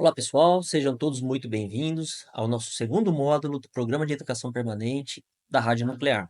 Olá pessoal, sejam todos muito bem-vindos ao nosso segundo módulo do Programa de Educação Permanente da Rádio Nuclear.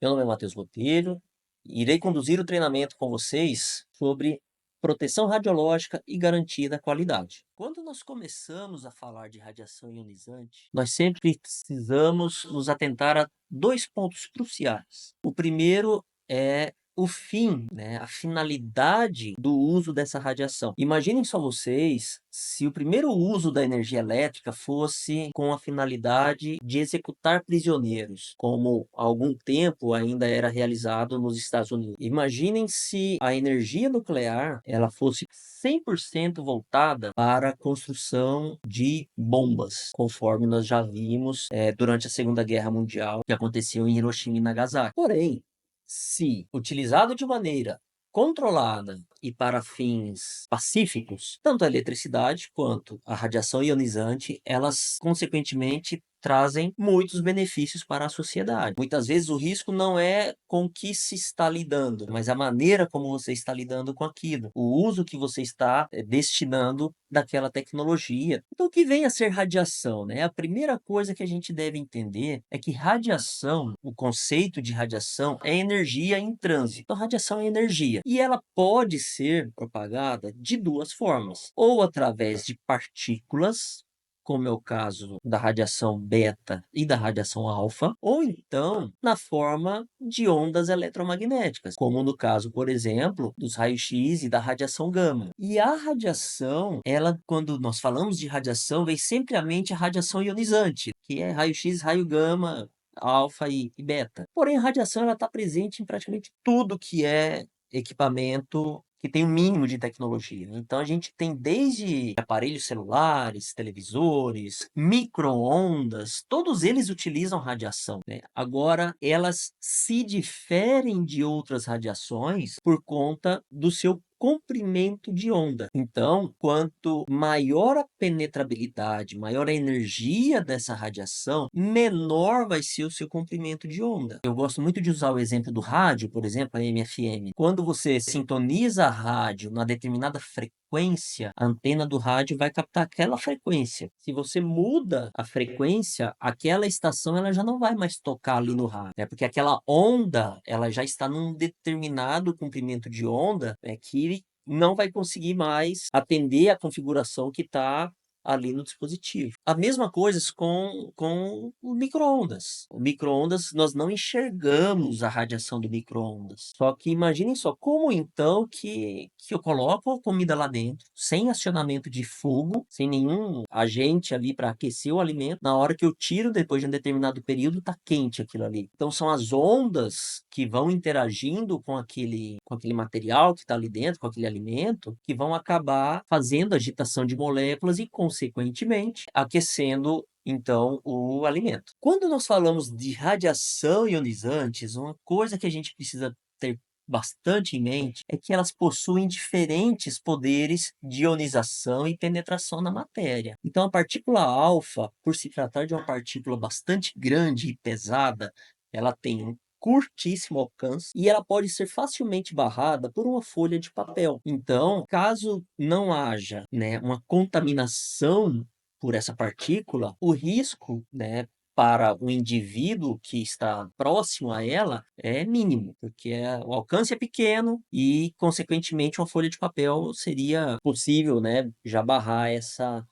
Meu nome é Matheus Botelho e irei conduzir o treinamento com vocês sobre proteção radiológica e garantia da qualidade. Quando nós começamos a falar de radiação ionizante, nós sempre precisamos nos atentar a dois pontos cruciais. O primeiro é o fim, né, a finalidade do uso dessa radiação. Imaginem só vocês se o primeiro uso da energia elétrica fosse com a finalidade de executar prisioneiros, como há algum tempo ainda era realizado nos Estados Unidos. Imaginem se a energia nuclear ela fosse 100% voltada para a construção de bombas, conforme nós já vimos durante a Segunda Guerra Mundial, que aconteceu em Hiroshima e Nagasaki. Porém, se utilizado de maneira controlada e para fins pacíficos, tanto a eletricidade quanto a radiação ionizante, elas consequentemente trazem muitos benefícios para a sociedade. Muitas vezes o risco não é com o que se está lidando, mas a maneira como você está lidando com aquilo, o uso que você está destinando daquela tecnologia. Então, o que vem a ser radiação, né? A primeira coisa que a gente deve entender é que radiação, o conceito de radiação é energia em trânsito. Então, radiação é energia e ela pode ser propagada de duas formas, ou através de partículas, como é o caso da radiação beta e da radiação alfa, ou então na forma de ondas eletromagnéticas, como no caso, por exemplo, dos raios-x e da radiação gama. E a radiação, ela, quando nós falamos de radiação, vem sempre à mente a radiação ionizante, que é raio-x, raio gama, alfa e beta. Porém, a radiação ela está presente em praticamente tudo que é equipamento que tem um mínimo de tecnologia. Então a gente tem desde aparelhos celulares, televisores, micro-ondas, todos eles utilizam radiação, né? Agora, elas se diferem de outras radiações por conta do seu comprimento de onda. Então, quanto maior a penetrabilidade, maior a energia dessa radiação, menor vai ser o seu comprimento de onda. Eu gosto muito de usar o exemplo do rádio, por exemplo, a AM/FM. Quando você sintoniza a rádio na determinada frequência, a antena do rádio vai captar aquela frequência. Se você muda a frequência, aquela estação ela já não vai mais tocar ali no rádio, né? Porque aquela onda, ela já está num determinado comprimento de onda, né, que não vai conseguir mais atender a configuração que está ali no dispositivo. A mesma coisa com o micro-ondas. O micro-ondas, nós não enxergamos a radiação do micro-ondas. Só que imaginem só, como então que eu coloco a comida lá dentro, sem acionamento de fogo, sem nenhum agente ali para aquecer o alimento, na hora que eu tiro, depois de um determinado período, está quente aquilo ali. Então são as ondas que vão interagindo com aquele material que está ali dentro, com aquele alimento, que vão acabar fazendo agitação de moléculas e, consequentemente, aquecendo então o alimento. Quando nós falamos de radiação ionizantes, uma coisa que a gente precisa ter bastante em mente é que elas possuem diferentes poderes de ionização e penetração na matéria. Então, a partícula alfa, por se tratar de uma partícula bastante grande e pesada, ela tem um curtíssimo alcance e ela pode ser facilmente barrada por uma folha de papel. Então, caso não haja, né, uma contaminação por essa partícula, o risco, né, para o indivíduo que está próximo a ela é mínimo, porque o alcance é pequeno e, consequentemente, uma folha de papel seria possível, né, já barrar essa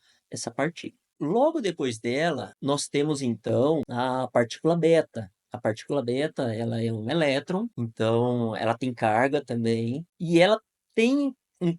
partícula. Logo depois dela, nós temos então a partícula beta. A partícula beta, ela é um elétron, então ela tem carga também, e ela tem um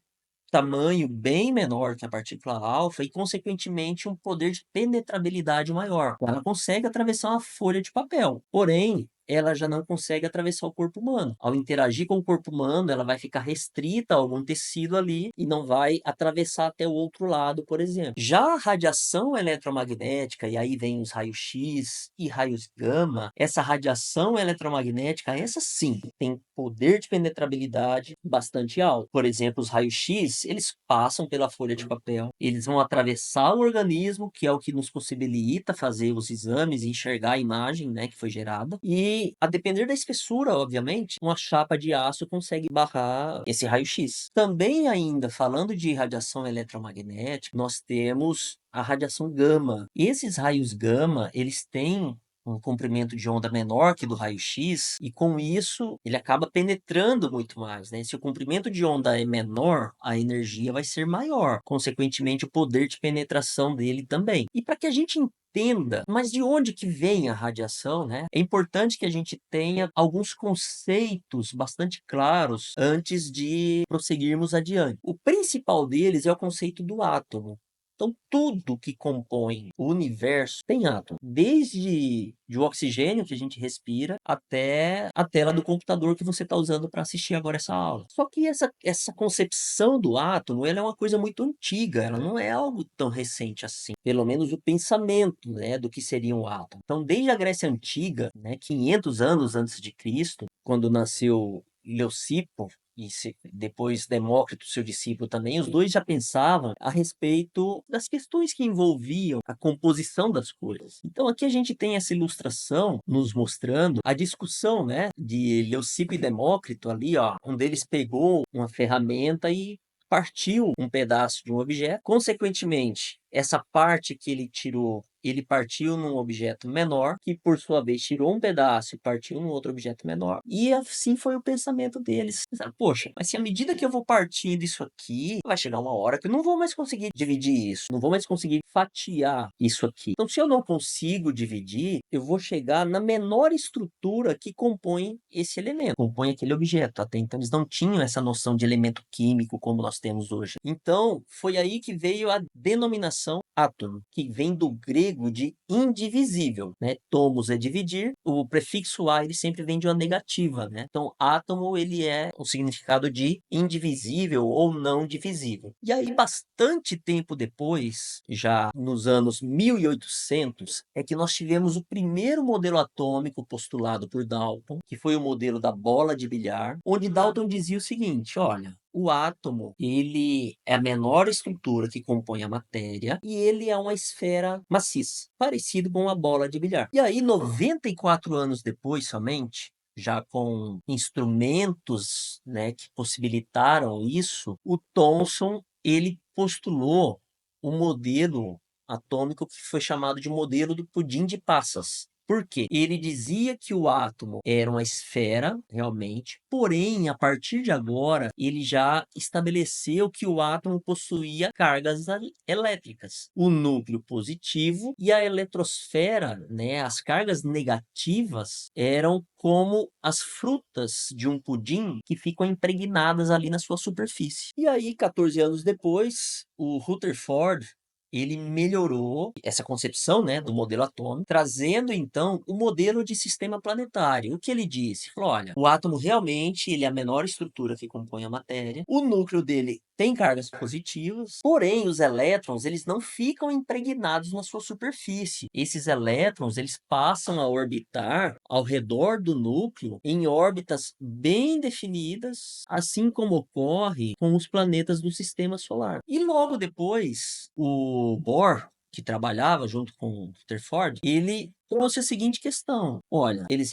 tamanho bem menor que a partícula alfa e, consequentemente, um poder de penetrabilidade maior. Ela consegue atravessar uma folha de papel, porém, ela já não consegue atravessar o corpo humano. Ao interagir com o corpo humano, ela vai ficar restrita a algum tecido ali e não vai atravessar até o outro lado, por exemplo. Já a radiação eletromagnética, e aí vem os raios-x e raios gama, essa radiação eletromagnética, essa sim, tem poder de penetrabilidade bastante alto. Por exemplo, os raios-x, eles passam pela folha de papel, eles vão atravessar o organismo, que é o que nos possibilita fazer os exames e enxergar a imagem, né, que foi gerada, e e, a depender da espessura, obviamente, uma chapa de aço consegue barrar esse raio-x. Também ainda falando de radiação eletromagnética, nós temos a radiação gama. Esses raios gama, eles têm um comprimento de onda menor que do raio-x, e com isso ele acaba penetrando muito mais, né? Se o comprimento de onda é menor, a energia vai ser maior, consequentemente o poder de penetração dele também. E para que a gente entenda, mas de onde que vem a radiação, né? É importante que a gente tenha alguns conceitos bastante claros antes de prosseguirmos adiante. O principal deles é o conceito do átomo. Então, tudo que compõe o universo tem átomo, desde o oxigênio que a gente respira até a tela do computador que você está usando para assistir agora essa aula. Só que essa concepção do átomo, ela é uma coisa muito antiga, ela não é algo tão recente assim. Pelo menos o pensamento, né, do que seria um átomo. Então, desde a Grécia Antiga, né, 500 anos antes de Cristo, quando nasceu Leucipo, e depois Demócrito, seu discípulo também, os dois já pensavam a respeito das questões que envolviam a composição das coisas. Então aqui a gente tem essa ilustração nos mostrando a discussão, né, de Leucipo e Demócrito ali, ó, um deles pegou uma ferramenta e partiu um pedaço de um objeto. Consequentemente, essa parte que ele tirou, ele partiu num objeto menor, que por sua vez tirou um pedaço e partiu num outro objeto menor. E assim foi o pensamento deles. Pensaram, poxa, mas se à medida que eu vou partindo isso aqui, vai chegar uma hora que eu não vou mais conseguir dividir isso, não vou mais conseguir fatiar isso aqui. Então, se eu não consigo dividir, eu vou chegar na menor estrutura que compõe esse elemento, compõe aquele objeto. Até então, eles não tinham essa noção de elemento químico como nós temos hoje. Então, foi aí que veio a denominação átomo, que vem do grego de indivisível, né? Tomos é dividir, o prefixo a ele sempre vem de uma negativa, né? Então, átomo ele é o significado de indivisível ou não divisível. E aí, bastante tempo depois, já nos anos 1800, é que nós tivemos o primeiro modelo atômico postulado por Dalton, que foi o modelo da bola de bilhar, onde Dalton dizia o seguinte, olha, o átomo, ele é a menor estrutura que compõe a matéria e ele é uma esfera maciça, parecido com uma bola de bilhar. E aí, 94 anos depois somente, já com instrumentos, né, que possibilitaram isso, o Thomson, ele postulou um modelo atômico que foi chamado de modelo do pudim de passas. Por quê? Ele dizia que o átomo era uma esfera, realmente, porém, a partir de agora, ele já estabeleceu que o átomo possuía cargas elétricas, o núcleo positivo e a eletrosfera, né, as cargas negativas, eram como as frutas de um pudim que ficam impregnadas ali na sua superfície. E aí, 14 anos depois, o Rutherford, ele melhorou essa concepção, né, do modelo atômico, trazendo então o modelo de sistema planetário. O que ele disse? Falou, olha, o átomo realmente ele é a menor estrutura que compõe a matéria, o núcleo dele tem cargas positivas, porém os elétrons eles não ficam impregnados na sua superfície. Esses elétrons eles passam a orbitar ao redor do núcleo em órbitas bem definidas, assim como ocorre com os planetas do sistema solar. E logo depois, o Bohr, que trabalhava junto com o Rutherford, ele trouxe a seguinte questão. Olha, eles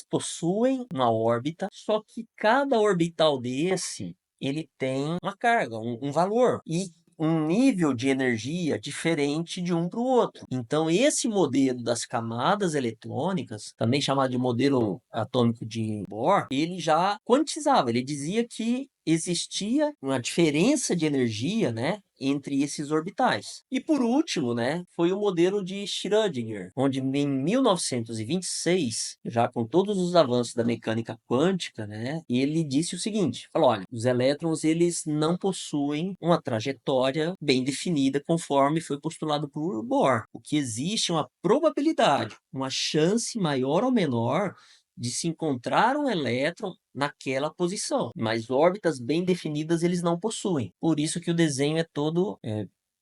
possuem uma órbita, só que cada orbital desse, ele tem uma carga, um valor. E um nível de energia diferente de um para o outro. Então, esse modelo das camadas eletrônicas, também chamado de modelo atômico de Bohr, ele já quantizava, ele dizia que existia uma diferença de energia, né, entre esses orbitais. E por último, né, foi o modelo de Schrödinger, onde em 1926, já com todos os avanços da mecânica quântica, né, ele disse o seguinte, falou, olha, os elétrons eles não possuem uma trajetória bem definida conforme foi postulado por Bohr. O que existe é uma probabilidade, uma chance maior ou menor de se encontrar um elétron naquela posição, mas órbitas bem definidas eles não possuem. Por isso que o desenho é todo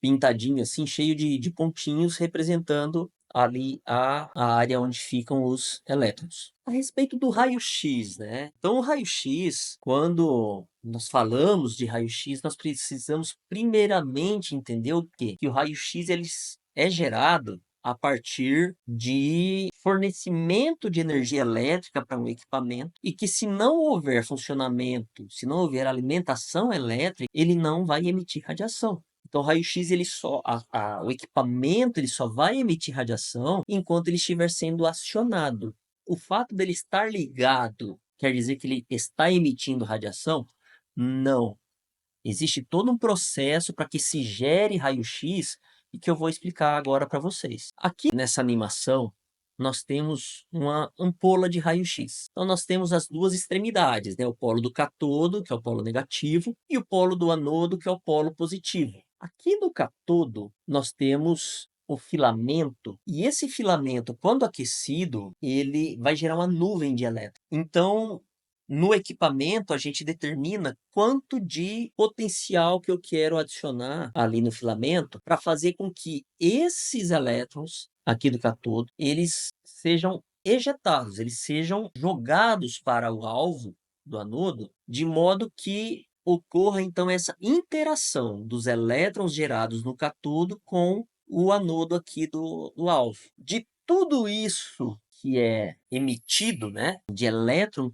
pintadinho assim, cheio de pontinhos representando ali a área onde ficam os elétrons. A respeito do raio-x, né? Então, o raio-x, quando nós falamos de raio-x, nós precisamos primeiramente entender o quê? Que o raio-x ele é gerado a partir de fornecimento de energia elétrica para um equipamento e que se não houver funcionamento, se não houver alimentação elétrica, ele não vai emitir radiação. Então, o raio-x, o equipamento, ele só vai emitir radiação enquanto ele estiver sendo acionado. O fato dele estar ligado quer dizer que ele está emitindo radiação? Não. Existe todo um processo para que se gere raio-x e que eu vou explicar agora para vocês. Aqui nessa animação, nós temos uma ampola de raio-x. Então, nós temos as duas extremidades, né? O polo do catodo, que é o polo negativo, e o polo do anodo, que é o polo positivo. Aqui no catodo, nós temos o filamento, e esse filamento, quando aquecido, ele vai gerar uma nuvem de elétrons. Então, no equipamento, a gente determina quanto de potencial que eu quero adicionar ali no filamento para fazer com que esses elétrons aqui do catodo, eles sejam ejetados, eles sejam jogados para o alvo do anodo, de modo que ocorra então essa interação dos elétrons gerados no catodo com o anodo aqui do alvo. De tudo isso que é emitido, né, de elétron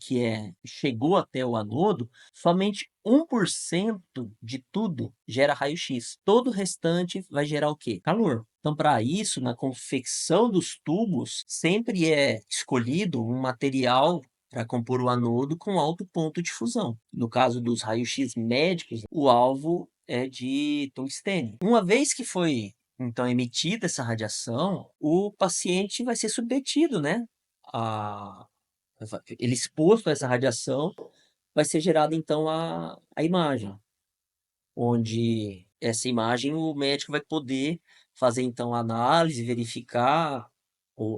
chegou até o anodo, somente 1% de tudo gera raio-x. Todo o restante vai gerar o quê? Calor. Então, para isso, na confecção dos tubos, sempre é escolhido um material para compor o anodo com alto ponto de fusão. No caso dos raios-x médicos, o alvo é de tungstênio. Uma vez que foi então emitida essa radiação, o paciente vai ser submetido, né? A, ele exposto a essa radiação, vai ser gerada então a imagem, onde essa imagem o médico vai poder fazer então a análise, verificar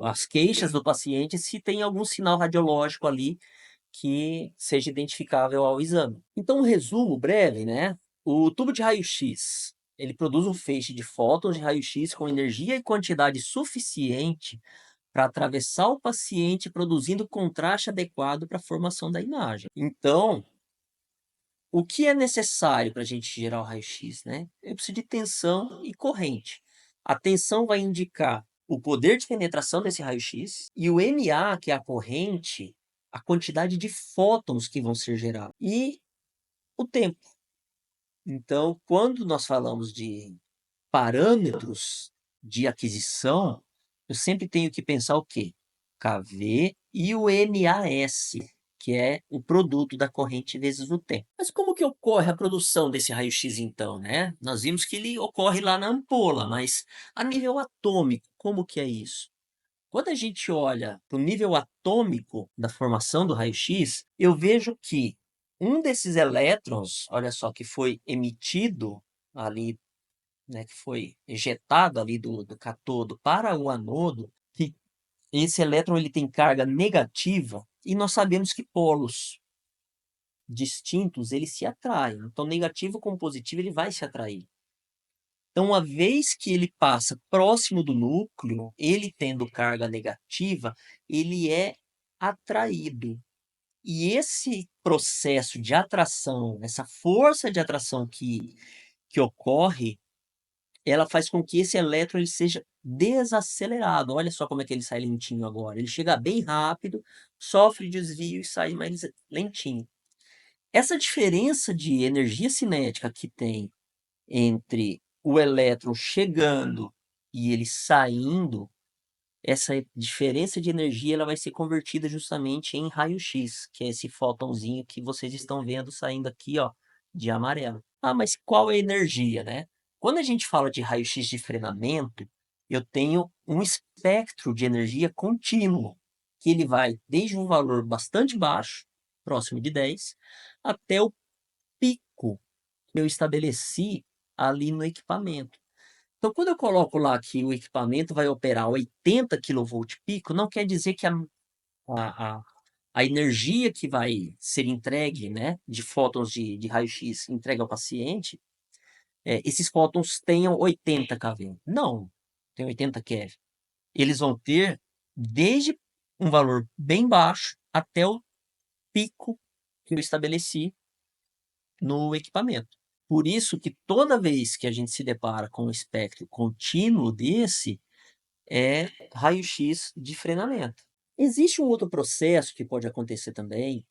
as queixas do paciente, se tem algum sinal radiológico ali que seja identificável ao exame. Então, um resumo breve, né? O tubo de raio-x, ele produz um feixe de fótons de raio-x com energia e quantidade suficiente para atravessar o paciente, produzindo contraste adequado para a formação da imagem. Então, o que é necessário para a gente gerar o raio-x, né? Eu preciso de tensão e corrente. A tensão vai indicar o poder de penetração desse raio-x e o MA, que é a corrente, a quantidade de fótons que vão ser gerados e o tempo. Então, quando nós falamos de parâmetros de aquisição, eu sempre tenho que pensar o quê? KV e o MAS, que é o produto da corrente vezes o tempo. Mas como que ocorre a produção desse raio-x então, né? Nós vimos que ele ocorre lá na ampola, mas a nível atômico, como que é isso? Quando a gente olha para o nível atômico da formação do raio-x, eu vejo que um desses elétrons, olha só, que foi emitido ali, né, que foi ejetado ali do catodo para o anodo, que esse elétron ele tem carga negativa e nós sabemos que polos distintos eles se atraem. Então, negativo com positivo ele vai se atrair. Então, uma vez que ele passa próximo do núcleo, ele tendo carga negativa, ele é atraído. E esse processo de atração, essa força de atração que ocorre, ela faz com que esse elétron ele seja desacelerado. Olha só como é que ele sai lentinho agora. Ele chega bem rápido, sofre desvio e sai mais lentinho. Essa diferença de energia cinética que tem entre o elétron chegando e ele saindo, essa diferença de energia ela vai ser convertida justamente em raio-x, que é esse fótonzinho que vocês estão vendo saindo aqui, ó, de amarelo. Ah, mas qual é a energia, né? Quando a gente fala de raio-x de frenamento, eu tenho um espectro de energia contínuo, que ele vai desde um valor bastante baixo, próximo de 10, até o pico que eu estabeleci ali no equipamento. Então, quando eu coloco lá que o equipamento vai operar 80 kV pico, não quer dizer que a, a, a energia que vai ser entregue, né, de fótons de raio-x entregue ao paciente, esses fótons tenham 80 kV. Não, tem 80 keV. Eles vão ter desde um valor bem baixo até o pico que eu estabeleci no equipamento. Por isso que toda vez que a gente se depara com um espectro contínuo desse, é raio-x de frenamento. Existe um outro processo que pode acontecer também,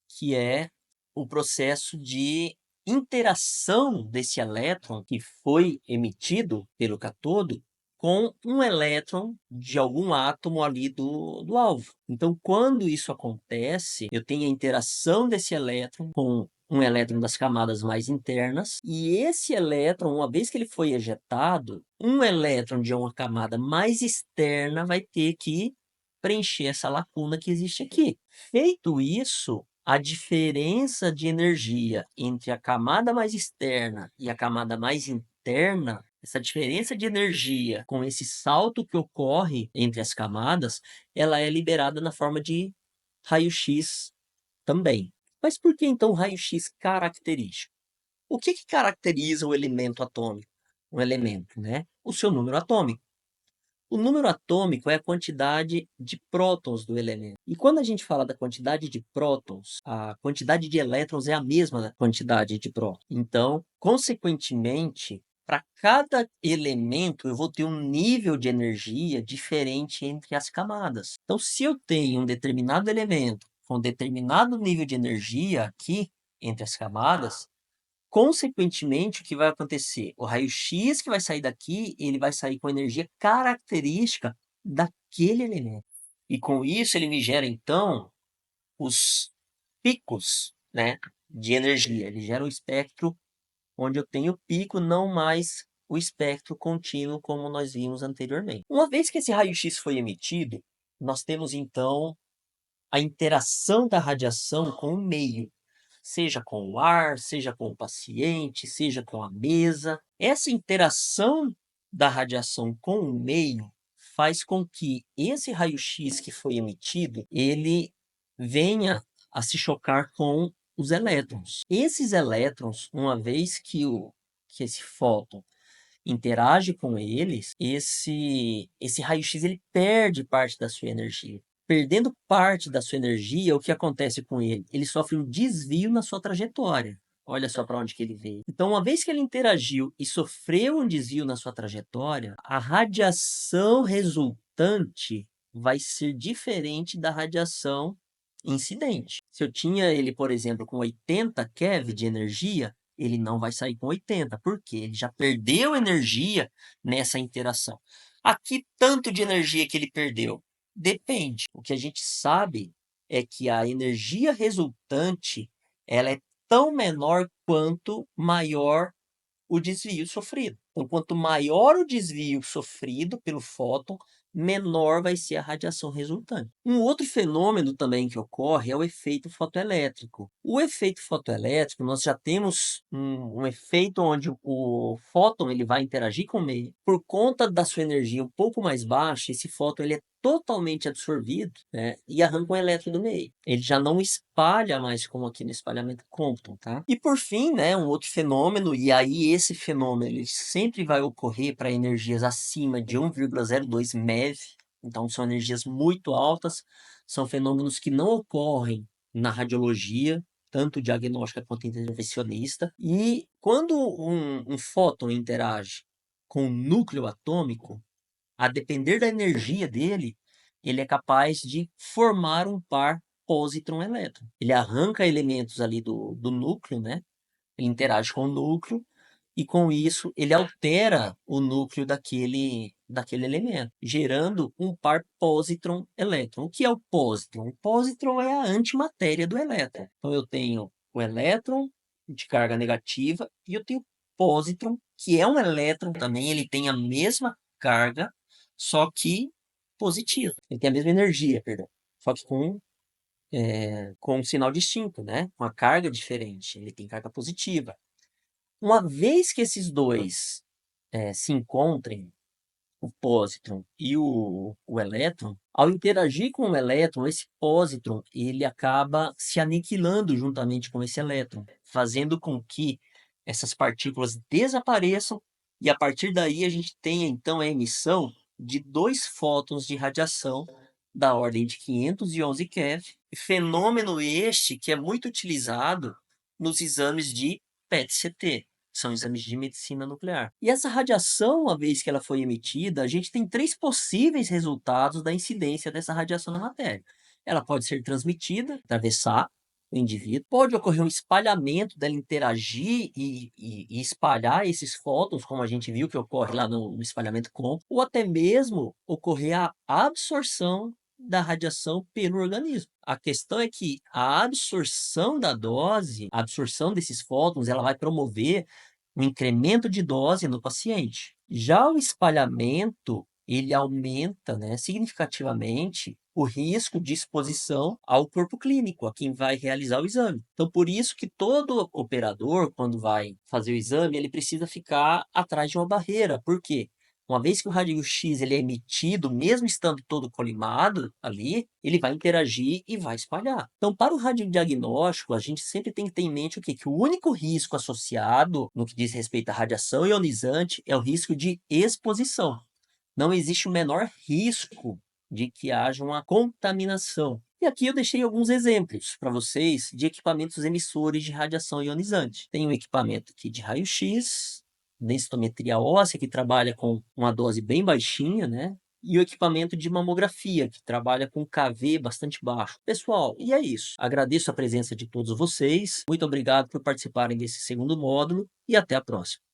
que é o processo de interação desse elétron que foi emitido pelo cátodo com um elétron de algum átomo ali do alvo. Então, quando isso acontece, eu tenho a interação desse elétron com um elétron das camadas mais internas, e esse elétron, uma vez que ele foi ejetado, um elétron de uma camada mais externa vai ter que preencher essa lacuna que existe aqui. Feito isso, a diferença de energia entre a camada mais externa e a camada mais interna, essa diferença de energia com esse salto que ocorre entre as camadas, ela é liberada na forma de raio-x também. Mas por que então raio-x característico? O que caracteriza o elemento atômico? Um elemento, né? O seu número atômico. O número atômico é a quantidade de prótons do elemento. E quando a gente fala da quantidade de prótons, a quantidade de elétrons é a mesma da quantidade de prótons. Então, consequentemente, para cada elemento eu vou ter um nível de energia diferente entre as camadas. Então, se eu tenho um determinado elemento com determinado nível de energia aqui entre as camadas, consequentemente, o que vai acontecer? O raio-x que vai sair daqui, ele vai sair com energia característica daquele elemento. E com isso ele me gera, então, os picos, né, de energia. Ele gera um espectro onde eu tenho pico, não mais o espectro contínuo como nós vimos anteriormente. Uma vez que esse raio-x foi emitido, nós temos, então, a interação da radiação com o meio, seja com o ar, seja com o paciente, seja com a mesa. Essa interação da radiação com o meio faz com que esse raio-x que foi emitido, ele venha a se chocar com os elétrons. Esses elétrons, uma vez que esse fóton interage com eles, esse raio-x ele perde parte da sua energia. Perdendo parte da sua energia, o que acontece com ele? Ele sofre um desvio na sua trajetória. Olha só para onde que ele veio. Então, uma vez que ele interagiu e sofreu um desvio na sua trajetória, a radiação resultante vai ser diferente da radiação incidente. Se eu tinha ele, por exemplo, com 80 keV de energia, ele não vai sair com 80, porque ele já perdeu energia nessa interação. Aqui, tanto de energia que ele perdeu? Depende. O que a gente sabe é que a energia resultante ela é tão menor quanto maior o desvio sofrido. Então, quanto maior o desvio sofrido pelo fóton, menor vai ser a radiação resultante. Um outro fenômeno também que ocorre é o efeito fotoelétrico. O efeito fotoelétrico, nós já temos um efeito onde o fóton ele vai interagir com o meio. Por conta da sua energia um pouco mais baixa, esse fóton ele é totalmente absorvido, né, e arranca um elétron do meio. Ele já não espalha mais como aqui no espalhamento Compton, tá? E por fim, né, um outro fenômeno, e aí esse fenômeno ele sempre vai ocorrer para energias acima de 1,02 MeV, então são energias muito altas, são fenômenos que não ocorrem na radiologia, tanto diagnóstica quanto intervencionista, e quando um fóton interage com o núcleo atômico, a depender da energia dele, ele é capaz de formar um par positron-elétron. Ele arranca elementos ali do núcleo, né? Ele interage com o núcleo e com isso ele altera o núcleo daquele elemento, gerando um par positron-elétron. O que é o positron? O positron é a antimatéria do elétron. Então eu tenho o elétron de carga negativa e eu tenho o positron, que é um elétron também, ele tem a mesma carga, só que positiva. Ele tem a mesma energia, perdão, só que com um sinal distinto, né? Com a carga diferente. Ele tem carga positiva. Uma vez que esses dois se encontrem, o pósitron e o elétron, ao interagir com o elétron, esse pósitron ele acaba se aniquilando juntamente com esse elétron, fazendo com que essas partículas desapareçam e a partir daí a gente tenha então a emissão de dois fótons de radiação da ordem de 511 keV, fenômeno este que é muito utilizado nos exames de PET-CT. são exames de medicina nuclear. E essa radiação, uma vez que ela foi emitida, a gente tem 3 possíveis resultados da incidência dessa radiação na matéria. Ela pode ser transmitida, atravessar o indivíduo, pode ocorrer um espalhamento dela interagir e espalhar esses fótons, como a gente viu que ocorre lá no espalhamento Compton, ou até mesmo ocorrer a absorção da radiação pelo organismo. A questão é que a absorção da dose, a absorção desses fótons, ela vai promover um incremento de dose no paciente. Já o espalhamento, ele aumenta, né, significativamente o risco de exposição ao corpo clínico, a quem vai realizar o exame. Então, por isso que todo operador, quando vai fazer o exame, ele precisa ficar atrás de uma barreira. Por quê? Uma vez que o raio-x ele é emitido, mesmo estando todo colimado ali, ele vai interagir e vai espalhar. Então, para o radiodiagnóstico, a gente sempre tem que ter em mente o quê? Que o único risco associado no que diz respeito à radiação ionizante é o risco de exposição. Não existe o menor risco de que haja uma contaminação. E aqui eu deixei alguns exemplos para vocês de equipamentos emissores de radiação ionizante. Tem um equipamento aqui de raio-x, densitometria óssea, que trabalha com uma dose bem baixinha, né? E o equipamento de mamografia, que trabalha com kV bastante baixo. Pessoal, e é isso. Agradeço a presença de todos vocês. Muito obrigado por participarem desse segundo módulo e até a próxima.